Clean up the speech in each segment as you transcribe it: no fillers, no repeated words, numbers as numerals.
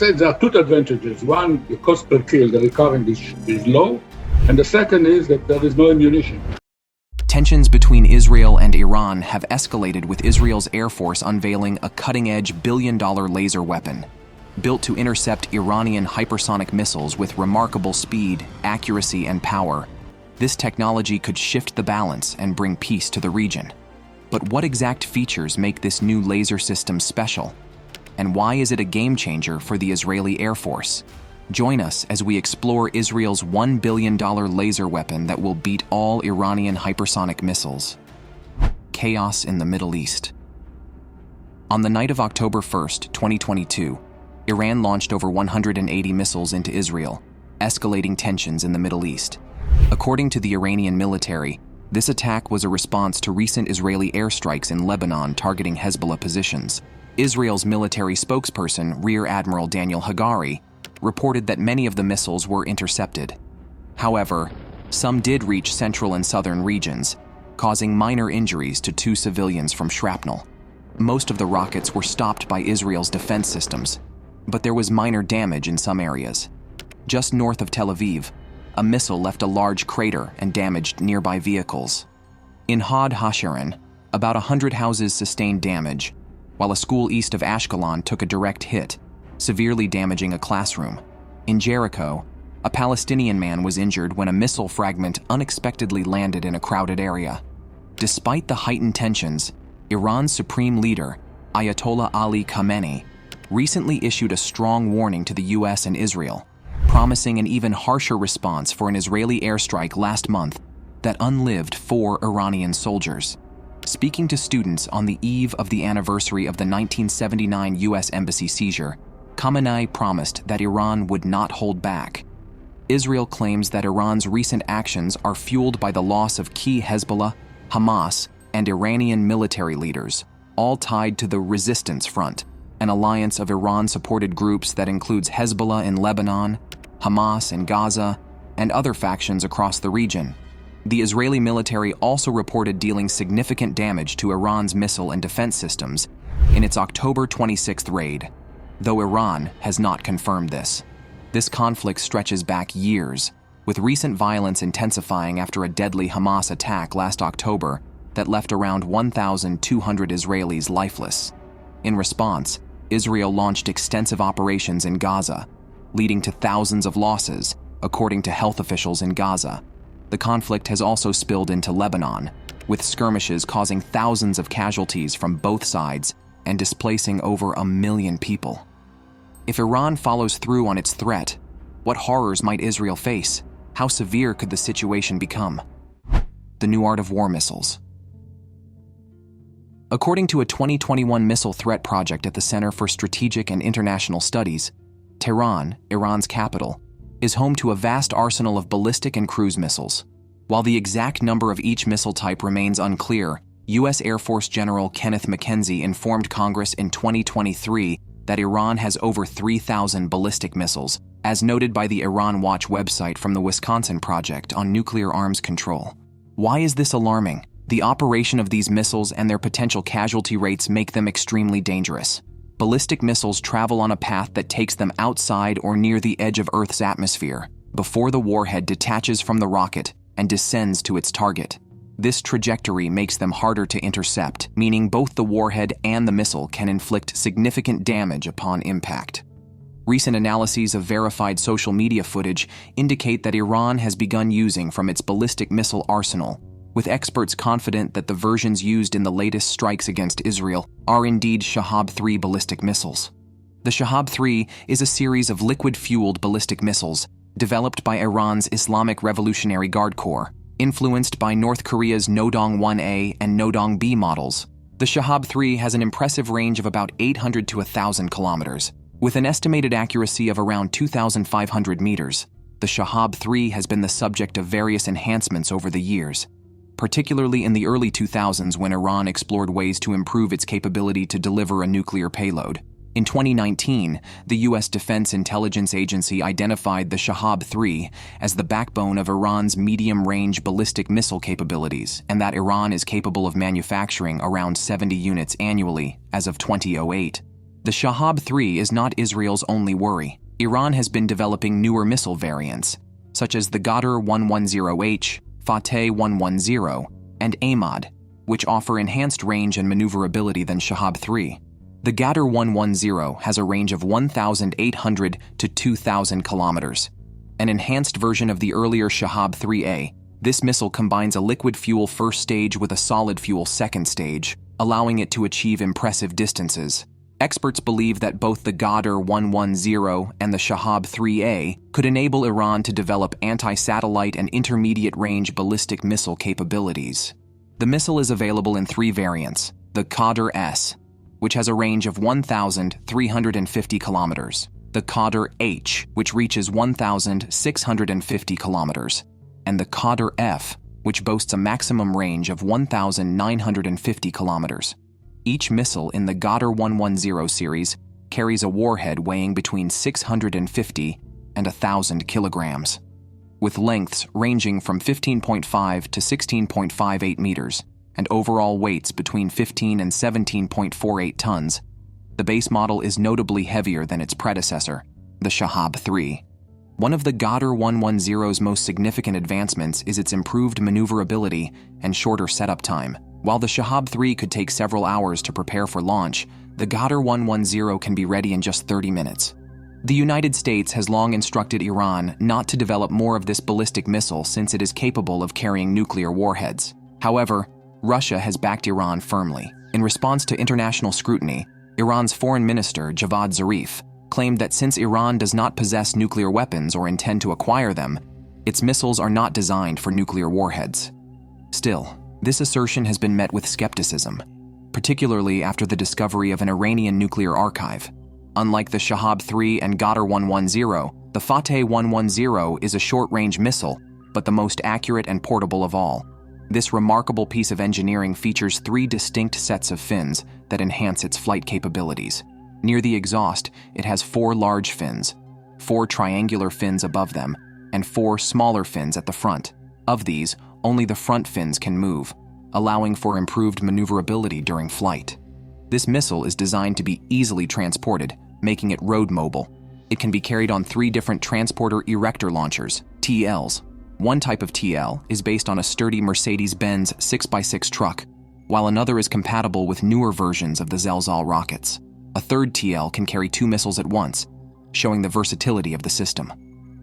say there are two advantages. One, the cost per kill, the recurrent is low. And the second is that there is no ammunition. Tensions between Israel and Iran have escalated with Israel's Air Force unveiling a cutting-edge billion-dollar laser weapon, built to intercept Iranian hypersonic missiles with remarkable speed, accuracy, and power. This technology could shift the balance and bring peace to the region. But what exact features make this new laser system special? And why is it a game-changer for the Israeli Air Force? Join us as we explore Israel's $1 billion laser weapon that will beat all Iranian hypersonic missiles. Chaos in the Middle East. On the night of October 1st, 2022, Iran launched over 180 missiles into Israel, escalating tensions in the Middle East. According to the Iranian military, this attack was a response to recent Israeli airstrikes in Lebanon targeting Hezbollah positions. Israel's military spokesperson, Rear Admiral Daniel Hagari, reported that many of the missiles were intercepted. However, some did reach central and southern regions, causing minor injuries to 2 civilians from shrapnel. Most of the rockets were stopped by Israel's defense systems, but there was minor damage in some areas. Just north of Tel Aviv, a missile left a large crater and damaged nearby vehicles. In Had Hasharon, about 100 houses sustained damage, while a school east of Ashkelon took a direct hit, severely damaging a classroom. In Jericho, a Palestinian man was injured when a missile fragment unexpectedly landed in a crowded area. Despite the heightened tensions, Iran's supreme leader, Ayatollah Ali Khamenei, recently issued a strong warning to the US and Israel, promising an even harsher response for an Israeli airstrike last month that unlived 4 Iranian soldiers. Speaking to students on the eve of the anniversary of the 1979 US embassy seizure, Khamenei promised that Iran would not hold back. Israel claims that Iran's recent actions are fueled by the loss of key Hezbollah, Hamas, and Iranian military leaders, all tied to the Resistance Front, an alliance of Iran-supported groups that includes Hezbollah in Lebanon, Hamas in Gaza, and other factions across the region. The Israeli military also reported dealing significant damage to Iran's missile and defense systems in its October 26th raid, though Iran has not confirmed this. This conflict stretches back years, with recent violence intensifying after a deadly Hamas attack last October that left around 1,200 Israelis lifeless. In response, Israel launched extensive operations in Gaza, leading to thousands of losses, according to health officials in Gaza. The conflict has also spilled into Lebanon, with skirmishes causing thousands of casualties from both sides and displacing over 1 million people. If Iran follows through on its threat, what horrors might Israel face? How severe could the situation become? The new art of war missiles. According to a 2021 missile threat project at the Center for Strategic and International Studies, Tehran, Iran's capital, is home to a vast arsenal of ballistic and cruise missiles. While the exact number of each missile type remains unclear, U.S. Air Force General Kenneth McKenzie informed Congress in 2023 that Iran has over 3,000 ballistic missiles, as noted by the Iran Watch website from the Wisconsin Project on Nuclear Arms Control. Why is this alarming? The operation of these missiles and their potential casualty rates make them extremely dangerous. Ballistic missiles travel on a path that takes them outside or near the edge of Earth's atmosphere, before the warhead detaches from the rocket and descends to its target. This trajectory makes them harder to intercept, meaning both the warhead and the missile can inflict significant damage upon impact. Recent analyses of verified social media footage indicate that Iran has begun using from its ballistic missile arsenal, with experts confident that the versions used in the latest strikes against Israel are indeed Shahab-3 ballistic missiles. The Shahab-3 is a series of liquid-fueled ballistic missiles developed by Iran's Islamic Revolutionary Guard Corps, influenced by North Korea's Nodong-1A and Nodong-B models. The Shahab-3 has an impressive range of about 800 to 1,000 kilometers, with an estimated accuracy of around 2,500 meters. The Shahab-3 has been the subject of various enhancements over the years, particularly in the early 2000s when Iran explored ways to improve its capability to deliver a nuclear payload. In 2019, the U.S. Defense Intelligence Agency identified the Shahab-3 as the backbone of Iran's medium-range ballistic missile capabilities, and that Iran is capable of manufacturing around 70 units annually as of 2008. The Shahab-3 is not Israel's only worry. Iran has been developing newer missile variants, such as the Qadr 110H, Fattah 110, and Ahmad, which offer enhanced range and maneuverability than Shahab-3. The Qadr 110 has a range of 1,800 to 2,000 kilometers. An enhanced version of the earlier Shahab-3A, this missile combines a liquid fuel first stage with a solid fuel second stage, allowing it to achieve impressive distances. Experts believe that both the Qadr 110 and the Shahab-3A could enable Iran to develop anti-satellite and intermediate-range ballistic missile capabilities. The missile is available in 3 variants: the Qadr S, which has a range of 1,350 kilometers, the Qadr H, which reaches 1,650 kilometers, and the Qadr F, which boasts a maximum range of 1,950 kilometers. Each missile in the Qadr 110 series carries a warhead weighing between 650 and 1,000 kilograms, with lengths ranging from 15.5 to 16.58 meters and overall weights between 15 and 17.48 tons. The base model is notably heavier than its predecessor, the Shahab-3. One of the Qadr 110's most significant advancements is its improved maneuverability and shorter setup time. While the Shahab-3 could take several hours to prepare for launch, the Qadr 110 can be ready in just 30 minutes. The United States has long instructed Iran not to develop more of this ballistic missile since it is capable of carrying nuclear warheads. However, Russia has backed Iran firmly. In response to international scrutiny, Iran's Foreign Minister, Javad Zarif, claimed that since Iran does not possess nuclear weapons or intend to acquire them, its missiles are not designed for nuclear warheads. Still, this assertion has been met with skepticism, particularly after the discovery of an Iranian nuclear archive. Unlike the Shahab-3 and Qadr 110, the Fattah 110 is a short-range missile, but the most accurate and portable of all. This remarkable piece of engineering features 3 distinct sets of fins that enhance its flight capabilities. Near the exhaust, it has 4 large fins, 4 triangular fins above them, and 4 smaller fins at the front. Of these, only the front fins can move, allowing for improved maneuverability during flight. This missile is designed to be easily transported, making it road mobile. It can be carried on 3 different transporter erector launchers, TLs. One type of TL is based on a sturdy Mercedes-Benz 6x6 truck, while another is compatible with newer versions of the Zelzal rockets. A third TL can carry 2 missiles at once, showing the versatility of the system.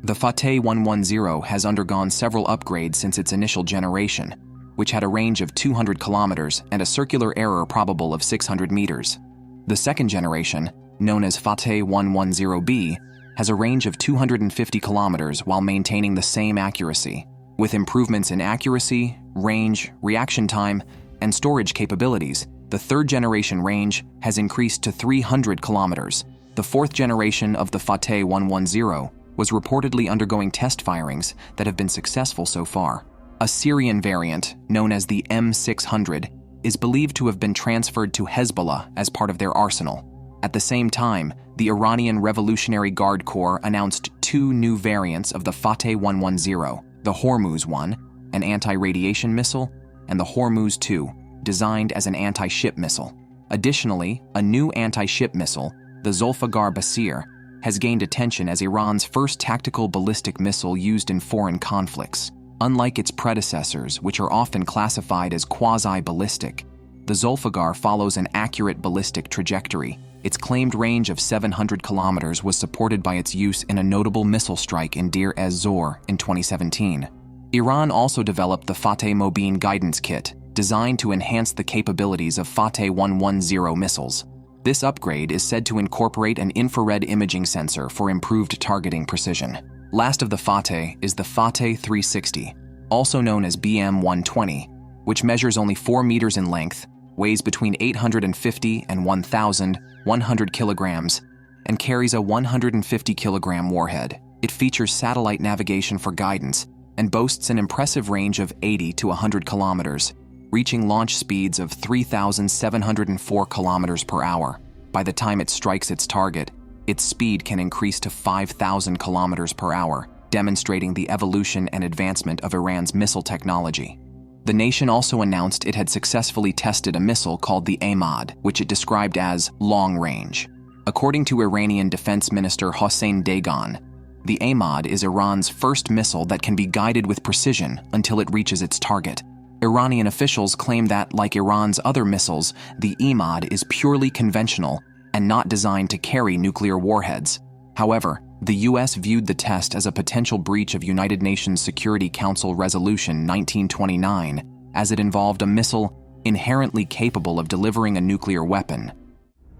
The Fattah 110 has undergone several upgrades since its initial generation, which had a range of 200 kilometers and a circular error probable of 600 meters. The second generation, known as Fattah 110B, has a range of 250 kilometers while maintaining the same accuracy. With improvements in accuracy, range, reaction time, and storage capabilities, the third generation range has increased to 300 kilometers. The fourth generation of the Fattah 110 was reportedly undergoing test firings that have been successful so far. A Syrian variant, known as the M600, is believed to have been transferred to Hezbollah as part of their arsenal. At the same time, the Iranian Revolutionary Guard Corps announced 2 new variants of the Fattah 110, the Hormuz 1, an anti-radiation missile, and the Hormuz 2, designed as an anti-ship missile. Additionally, a new anti-ship missile, the Zulfiqar Basir, has gained attention as Iran's first tactical ballistic missile used in foreign conflicts. Unlike its predecessors, which are often classified as quasi-ballistic, the Zulfiqar follows an accurate ballistic trajectory. Its claimed range of 700 kilometers was supported by its use in a notable missile strike in Deir ez-Zor in 2017. Iran also developed the Fattah Mobeen Guidance Kit, designed to enhance the capabilities of Fattah 110 missiles. This upgrade is said to incorporate an infrared imaging sensor for improved targeting precision. Last of the Fattah is the Fattah 360, also known as BM-120, which measures only 4 meters in length, weighs between 850 and 1,100 kilograms, and carries a 150-kilogram warhead. It features satellite navigation for guidance and boasts an impressive range of 80 to 100 kilometers, reaching launch speeds of 3,704 kilometers per hour. By the time it strikes its target, its speed can increase to 5,000 kilometers per hour, demonstrating the evolution and advancement of Iran's missile technology. The nation also announced it had successfully tested a missile called the Ahmad, which it described as long-range. According to Iranian Defense Minister Hossein Dagan, the Ahmad is Iran's first missile that can be guided with precision until it reaches its target. Iranian officials claim that, like Iran's other missiles, the Ahmad is purely conventional and not designed to carry nuclear warheads. However, the U.S. viewed the test as a potential breach of United Nations Security Council Resolution 1929, as it involved a missile inherently capable of delivering a nuclear weapon.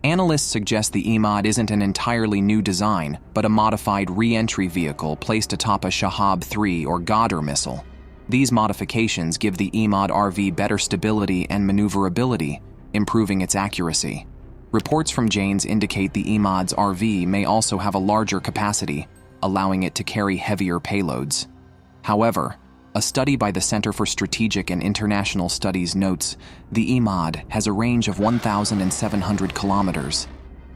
Analysts suggest the Ahmad isn't an entirely new design, but a modified re-entry vehicle placed atop a Shahab-3 or Ghadr missile. These modifications give the Ahmad RV better stability and maneuverability, improving its accuracy. Reports from Janes indicate the Ahmad's RV may also have a larger capacity, allowing it to carry heavier payloads. However, a study by the Center for Strategic and International Studies notes the Ahmad has a range of 1,700 kilometers,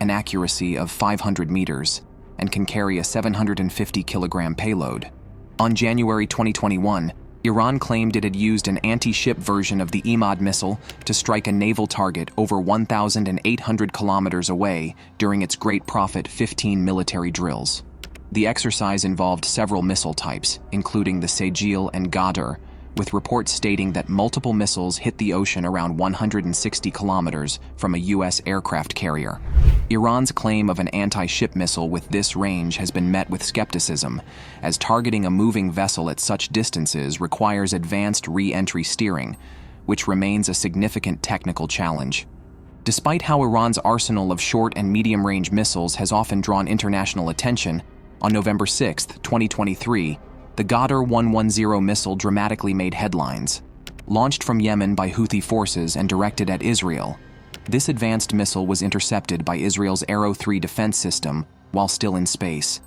an accuracy of 500 meters, and can carry a 750-kilogram payload. On January 2021, Iran claimed it had used an anti-ship version of the Ahmad missile to strike a naval target over 1,800 kilometers away during its Great Prophet 15 military drills. The exercise involved several missile types, including the Sejil and Ghadr, with reports stating that multiple missiles hit the ocean around 160 kilometers from a U.S. aircraft carrier. Iran's claim of an anti-ship missile with this range has been met with skepticism, as targeting a moving vessel at such distances requires advanced re-entry steering, which remains a significant technical challenge. Despite how Iran's arsenal of short and medium-range missiles has often drawn international attention, on November 6, 2023, the Ghadr 110 missile dramatically made headlines. Launched from Yemen by Houthi forces and directed at Israel, this advanced missile was intercepted by Israel's Arrow 3 defense system while still in space.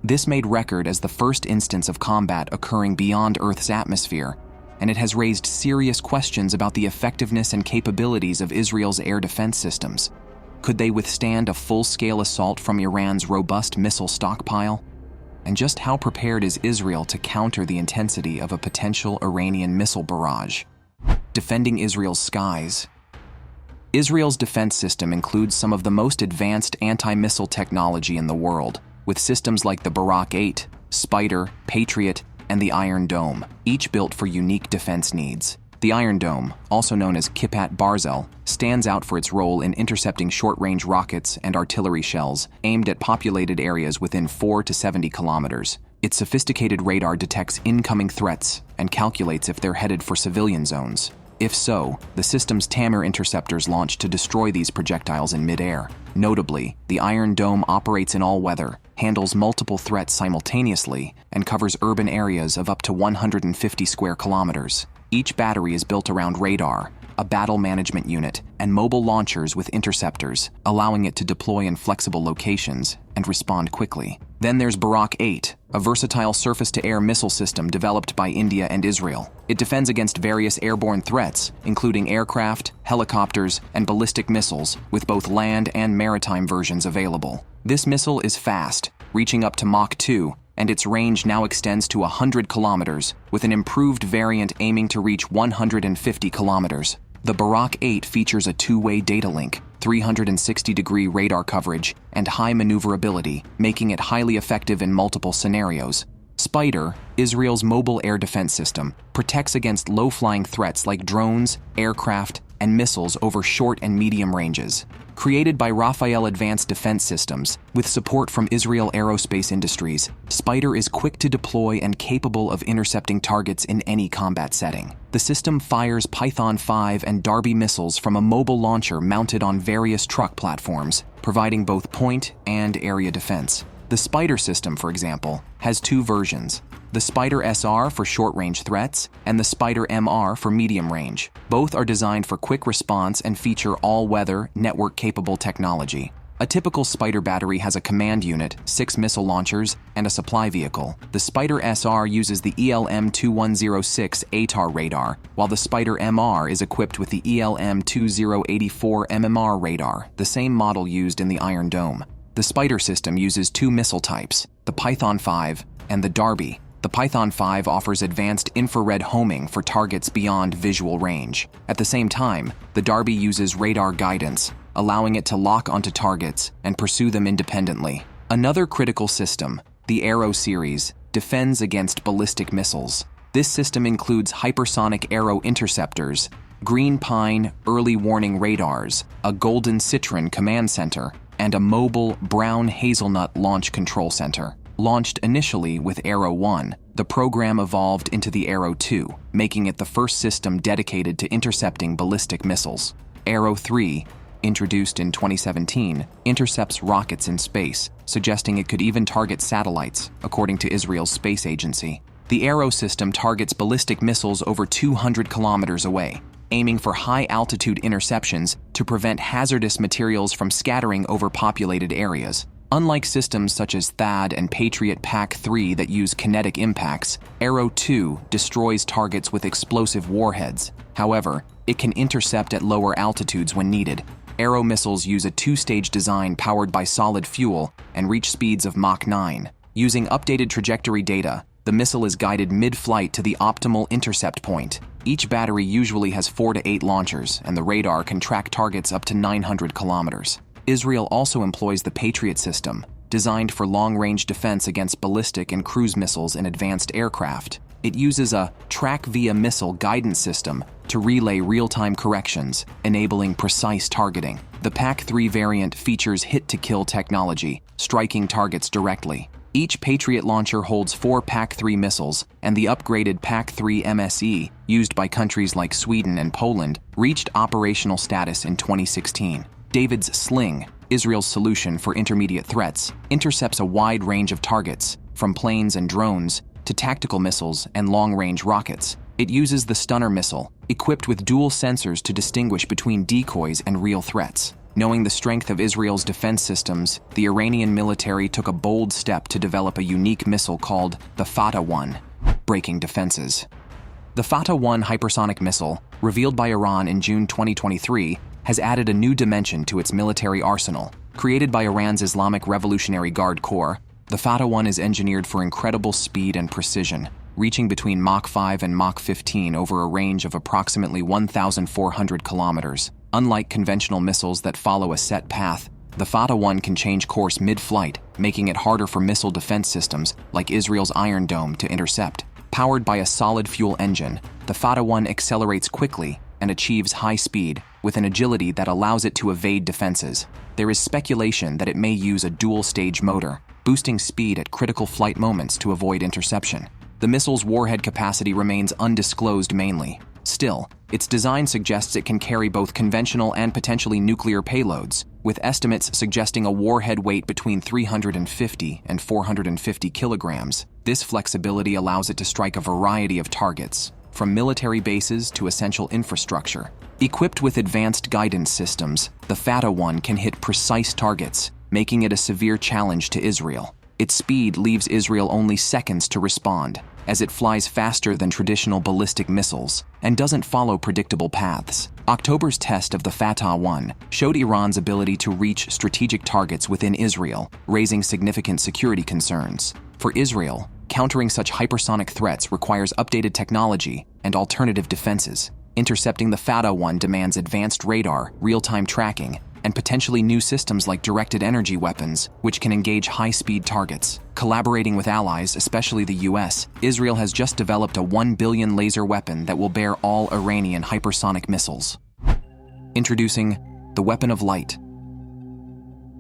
This made record as the first instance of combat occurring beyond Earth's atmosphere, and it has raised serious questions about the effectiveness and capabilities of Israel's air defense systems. Could they withstand a full-scale assault from Iran's robust missile stockpile? And just how prepared is Israel to counter the intensity of a potential Iranian missile barrage? Defending Israel's skies. Israel's defense system includes some of the most advanced anti-missile technology in the world, with systems like the Barak 8, Spider, Patriot, and the Iron Dome, each built for unique defense needs. The Iron Dome, also known as Kippat Barzel, stands out for its role in intercepting short-range rockets and artillery shells aimed at populated areas within 4 to 70 kilometers. Its sophisticated radar detects incoming threats and calculates if they're headed for civilian zones. If so, the system's Tamir interceptors launch to destroy these projectiles in midair. Notably, the Iron Dome operates in all weather, handles multiple threats simultaneously, and covers urban areas of up to 150 square kilometers. Each battery is built around radar, a battle management unit, and mobile launchers with interceptors, allowing it to deploy in flexible locations and respond quickly. Then there's Barak 8, a versatile surface-to-air missile system developed by India and Israel. It defends against various airborne threats, including aircraft, helicopters, and ballistic missiles, with both land and maritime versions available. This missile is fast, reaching up to Mach 2, and its range now extends to 100 kilometers, with an improved variant aiming to reach 150 kilometers. The Barak 8 features a two-way data link, 360-degree radar coverage, and high maneuverability, making it highly effective in multiple scenarios. Spider, Israel's mobile air defense system, protects against low-flying threats like drones, aircraft, and missiles over short and medium ranges. Created by Rafael Advanced Defense Systems, with support from Israel Aerospace Industries, Spider is quick to deploy and capable of intercepting targets in any combat setting. The system fires Python 5 and Darby missiles from a mobile launcher mounted on various truck platforms, providing both point and area defense. The Spider system, for example, has two versions: the Spider SR for short-range threats and the Spider MR for medium-range. Both are designed for quick response and feature all-weather, network-capable technology. A typical Spider battery has a command unit, 6 missile launchers, and a supply vehicle. The Spider SR uses the ELM-2106 ATAR radar, while the Spider MR is equipped with the ELM-2084 MMR radar, the same model used in the Iron Dome. The Spider system uses two missile types, the Python 5 and the Darby. The Python 5 offers advanced infrared homing for targets beyond visual range. At the same time, the Darby uses radar guidance, allowing it to lock onto targets and pursue them independently. Another critical system, the Arrow series, defends against ballistic missiles. This system includes hypersonic Arrow interceptors, green pine early warning radars, a golden citron command center, and a mobile brown hazelnut launch control center. Launched initially with Arrow 1, the program evolved into the Arrow 2, making it the first system dedicated to intercepting ballistic missiles. Arrow 3, introduced in 2017, intercepts rockets in space, suggesting it could even target satellites, according to Israel's space agency. The Arrow system targets ballistic missiles over 200 kilometers away, aiming for high-altitude interceptions to prevent hazardous materials from scattering over populated areas. Unlike systems such as THAAD and Patriot PAC-3 that use kinetic impacts, Arrow 2 destroys targets with explosive warheads. However, it can intercept at lower altitudes when needed. Arrow missiles use a two-stage design powered by solid fuel and reach speeds of Mach 9. Using updated trajectory data, the missile is guided mid-flight to the optimal intercept point. Each battery usually has 4 to 8 launchers, and the radar can track targets up to 900 kilometers. Israel also employs the Patriot system, designed for long-range defense against ballistic and cruise missiles in advanced aircraft. It uses a track-via-missile guidance system to relay real-time corrections, enabling precise targeting. The PAC-3 variant features hit-to-kill technology, striking targets directly. Each Patriot launcher holds 4 PAC-3 missiles, and the upgraded PAC-3 MSE, used by countries like Sweden and Poland, reached operational status in 2016. David's Sling, Israel's solution for intermediate threats, intercepts a wide range of targets, from planes and drones to tactical missiles and long-range rockets. It uses the Stunner missile, equipped with dual sensors to distinguish between decoys and real threats. Knowing the strength of Israel's defense systems, the Iranian military took a bold step to develop a unique missile called the Fattah 1, breaking defenses. The Fattah 1 hypersonic missile, revealed by Iran in June 2023, has added a new dimension to its military arsenal. Created by Iran's Islamic Revolutionary Guard Corps, the Fattah 1 is engineered for incredible speed and precision, reaching between Mach 5 and Mach 15 over a range of approximately 1,400 kilometers. Unlike conventional missiles that follow a set path, the Fattah 1 can change course mid-flight, making it harder for missile defense systems like Israel's Iron Dome to intercept. Powered by a solid fuel engine, the Fattah 1 accelerates quickly and achieves high speed with an agility that allows it to evade defenses. There is speculation that it may use a dual-stage motor, boosting speed at critical flight moments to avoid interception. The missile's warhead capacity remains undisclosed mainly. Still, its design suggests it can carry both conventional and potentially nuclear payloads, with estimates suggesting a warhead weight between 350 and 450 kilograms. This flexibility allows it to strike a variety of targets, from military bases to essential infrastructure. Equipped with advanced guidance systems, the Fattah 1 can hit precise targets, making it a severe challenge to Israel. Its speed leaves Israel only seconds to respond, as it flies faster than traditional ballistic missiles and doesn't follow predictable paths. October's test of the Fattah 1 showed Iran's ability to reach strategic targets within Israel, raising significant security concerns. For Israel, countering such hypersonic threats requires updated technology and alternative defenses. Intercepting the Fattah 1 demands advanced radar, real-time tracking, and potentially new systems like directed energy weapons, which can engage high-speed targets. Collaborating with allies, especially the US, Israel has just developed a 1 billion laser weapon that will bear all Iranian hypersonic missiles. Introducing the Weapon of Light.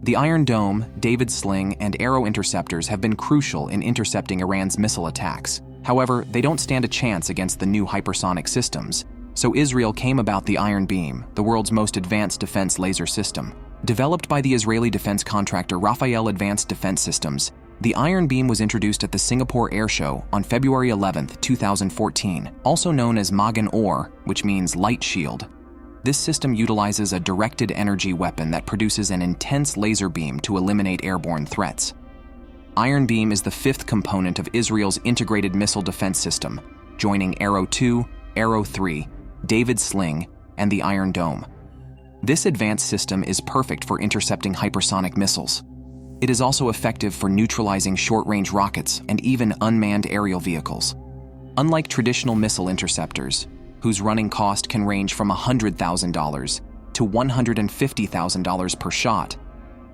The Iron Dome, David's Sling, and Arrow interceptors have been crucial in intercepting Iran's missile attacks. However, they don't stand a chance against the new hypersonic systems. So Israel came about the Iron Beam, the world's most advanced defense laser system. Developed by the Israeli defense contractor Rafael Advanced Defense Systems, the Iron Beam was introduced at the Singapore Air Show on February 11, 2014, also known as Magan Or, which means light shield. This system utilizes a directed energy weapon that produces an intense laser beam to eliminate airborne threats. Iron Beam is the fifth component of Israel's integrated missile defense system, joining Arrow 2, Arrow 3, David's Sling, and the Iron Dome. This advanced system is perfect for intercepting hypersonic missiles. It is also effective for neutralizing short-range rockets and even unmanned aerial vehicles. Unlike traditional missile interceptors, whose running cost can range from $100,000 to $150,000 per shot.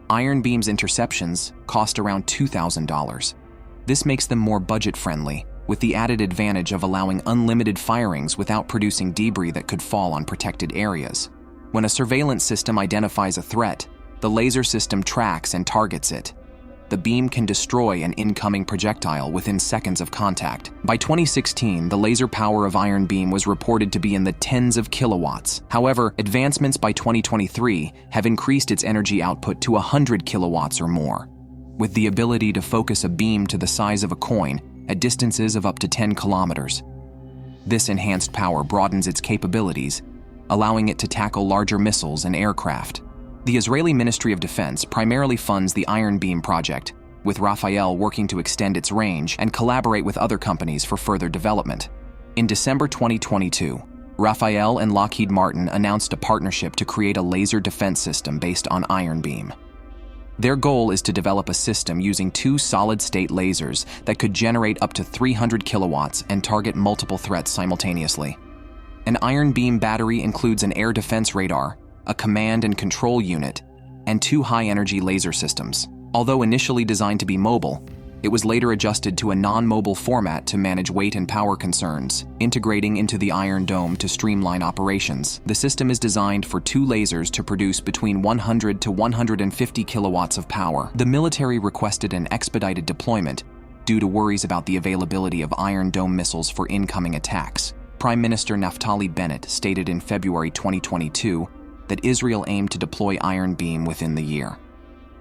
Iron Beam's interceptions cost around $2,000. This makes them more budget-friendly, with the added advantage of allowing unlimited firings without producing debris that could fall on protected areas. When a surveillance system identifies a threat, the laser system tracks and targets it. The beam can destroy an incoming projectile within seconds of contact. By 2016, the laser power of Iron Beam was reported to be in the tens of kilowatts. However, advancements by 2023 have increased its energy output to 100 kilowatts or more, with the ability to focus a beam to the size of a coin at distances of up to 10 kilometers. This enhanced power broadens its capabilities, allowing it to tackle larger missiles and aircraft. The Israeli Ministry of Defense primarily funds the Iron Beam project, with Rafael working to extend its range and collaborate with other companies for further development. In December 2022, Rafael and Lockheed Martin announced a partnership to create a laser defense system based on Iron Beam. Their goal is to develop a system using two solid-state lasers that could generate up to 300 kilowatts and target multiple threats simultaneously. An Iron Beam battery includes an air defense radar, a command and control unit, and two high-energy laser systems. Although initially designed to be mobile, it was later adjusted to a non-mobile format to manage weight and power concerns, integrating into the Iron Dome to streamline operations. The system is designed for two lasers to produce between 100 to 150 kilowatts of power. The military requested an expedited deployment due to worries about the availability of Iron Dome missiles for incoming attacks. Prime Minister Naftali Bennett stated in February 2022 that Israel aimed to deploy Iron Beam within the year.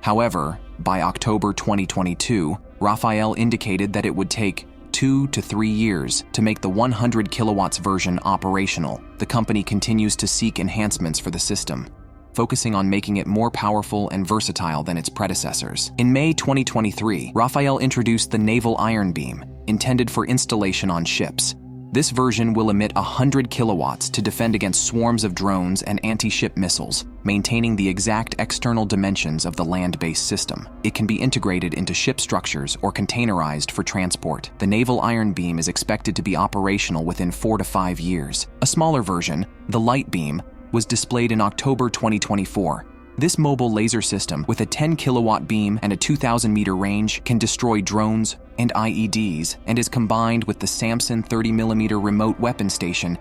However, by October 2022, Rafael indicated that it would take 2 to 3 years to make the 100 kilowatts version operational. The company continues to seek enhancements for the system, focusing on making it more powerful and versatile than its predecessors. In May 2023, Rafael introduced the Naval Iron Beam, intended for installation on ships. This version will emit 100 kilowatts to defend against swarms of drones and anti-ship missiles, maintaining the exact external dimensions of the land-based system. It can be integrated into ship structures or containerized for transport. The Naval Iron Beam is expected to be operational within 4 to 5 years. A smaller version, the Light Beam, was displayed in October 2024. This mobile laser system, with a 10 kilowatt beam and a 2,000 meter range, can destroy drones and IEDs and is combined with the Samson 30mm remote weapon station,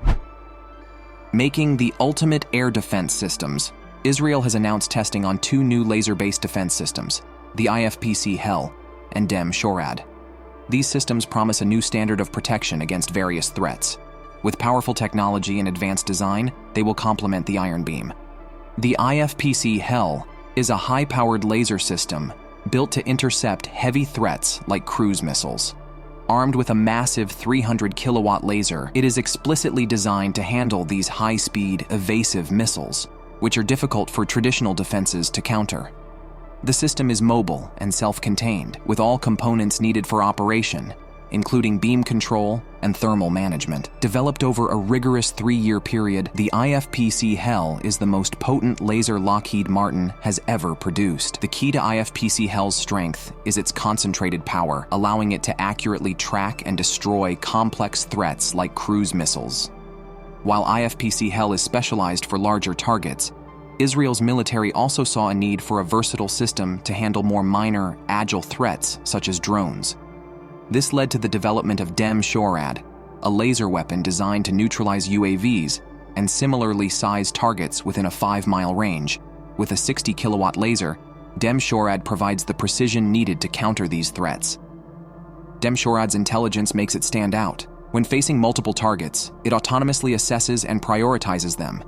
making the ultimate air defense systems. Israel has announced testing on two new laser-based defense systems, the IFPC Hell and DEM Shorad. These systems promise a new standard of protection against various threats. With powerful technology and advanced design, they will complement the Iron Beam. The IFPC Hell is a high-powered laser system built to intercept heavy threats like cruise missiles. Armed with a massive 300 kilowatt laser, it is explicitly designed to handle these high-speed, evasive missiles, which are difficult for traditional defenses to counter. The system is mobile and self-contained, with all components needed for operation, including beam control and thermal management. Developed over a rigorous 3-year period, the IFPC Hell is the most potent laser Lockheed Martin has ever produced. The key to IFPC Hell's strength is its concentrated power, allowing it to accurately track and destroy complex threats like cruise missiles. While IFPC Hell is specialized for larger targets, Israel's military also saw a need for a versatile system to handle more minor, agile threats such as drones. This led to the development of DEM Shorad, a laser weapon designed to neutralize UAVs and similarly sized targets within a 5-mile range. With a 60 kilowatt laser, DEM Shorad provides the precision needed to counter these threats. DEM Shorad's intelligence makes it stand out. When facing multiple targets, it autonomously assesses and prioritizes them,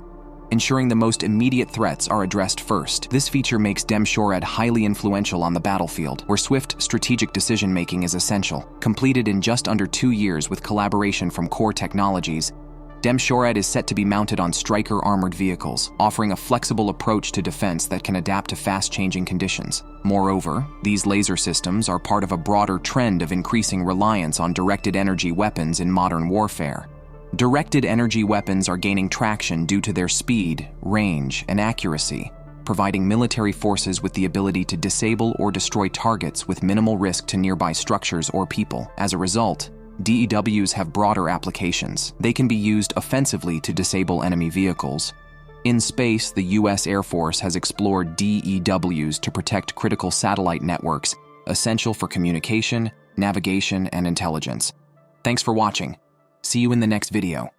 ensuring the most immediate threats are addressed first. This feature makes DEM Shorad highly influential on the battlefield, where swift strategic decision-making is essential. Completed in just under 2 years with collaboration from Core Technologies, DEM Shorad is set to be mounted on Stryker armored vehicles, offering a flexible approach to defense that can adapt to fast-changing conditions. Moreover, these laser systems are part of a broader trend of increasing reliance on directed energy weapons in modern warfare. Directed energy weapons are gaining traction due to their speed, range, and accuracy, providing military forces with the ability to disable or destroy targets with minimal risk to nearby structures or people. As a result, DEWs have broader applications. They can be used offensively to disable enemy vehicles, In space, the U.S. Air Force has explored DEWs to protect critical satellite networks, essential for communication, navigation, and intelligence. Thanks for watching. See you in the next video.